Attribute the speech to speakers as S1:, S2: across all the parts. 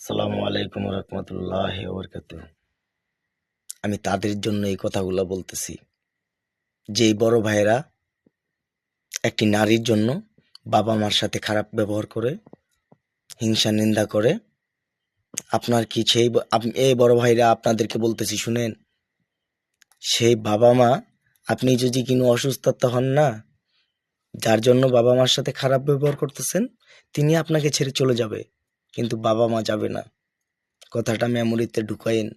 S1: আসসালামু আলাইকুম রহমতুল্লাহ বরকাতুহ। আমি তাদের জন্য এই কথাগুলো বলতেছি, যেই বড় ভাইয়েরা একটি নারীর জন্য বাবা মার সাথে খারাপ ব্যবহার করে, হিংসা নিন্দা করে। আপনার কি সেই এই বড় ভাইরা আপনাদেরকে বলতেছি শুনেন, সেই বাবা মা, আপনি যদি কোনো অসুস্থতা হন না, যার জন্য বাবা মার সাথে খারাপ ব্যবহার করতেছেন, তিনি আপনাকে ছেড়ে চলে যাবে, কিন্তু বাবা মা যাবে না। কথাটা মেমোরিতে ঢুকাইন।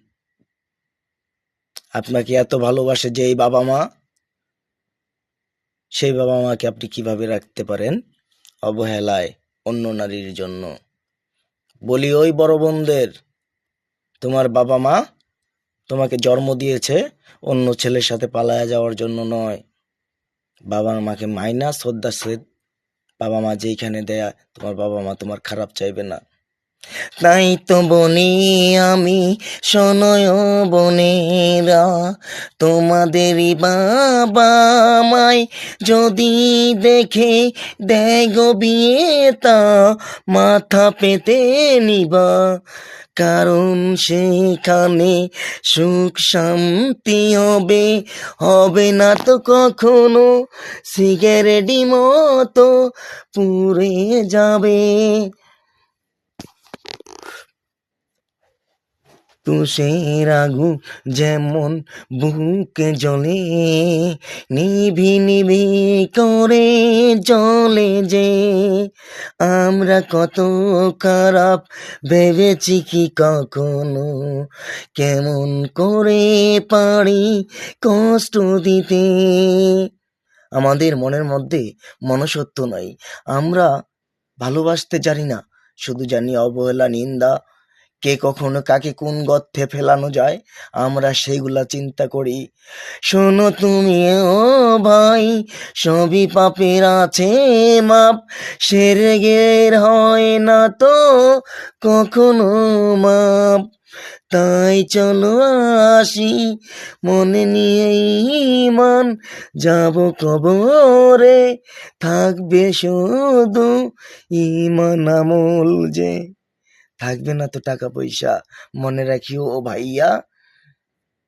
S1: আপনাকে এত ভালোবাসে যে এই বাবা মা, সেই বাবা মাকে আপনি কিভাবে রাখতে পারেন অবহেলায় অন্য নারীর জন্য? বলি ওই বড় বোনদের, তোমার বাবা মা তোমাকে জন্ম দিয়েছে অন্য ছেলের সাথে পালায়া যাওয়ার জন্য নয়। বাবা মাকে মাইনা শ্রদ্ধা সে বাবা মা যেইখানে দেয়া, তোমার বাবা মা তোমার খারাপ চাইবে না। তাই তো বনি আমি, শোনয় বোনেরা, তোমাদেরই বাবা মায় যদি দেখে দেয় গো বিয়ে, তা মাথা পেতে নিবা, কারণ সেখানে সুখ শান্তি হবে, হবে না তো কখনো সিগারেটি মতো পুড়ে যাবে। তুষের আগুন যেমন বুকে জ্বলে, নিভি নিভি করে জ্বলে যে, আমরা কত খারাপ ভেবেছি কি কখনো, কেমন করে পারি কষ্ট দিতে। আমাদের মনের মধ্যে মনুষ্যত্ব নাই, আমরা ভালোবাসতে জানি না, শুধু জানি অবহেলা, নিন্দা, কে কখনো কাকে কোন গর্তে ফেলানো যায়, আমরা সেইগুলা চিন্তা করি। শোনো তুমি ও ভাই, সবই পাপের আছে মাপ, সেরেগের হয় না তো কখনো মাপ। তাই চলো আসি মনে নিয়ে ঈমান, যাব কবরে থাকবে শুধু ঈমান আমল যে। থাকবে না তো টাকা পয়সা, মনে রাখিও ও ভাইয়া,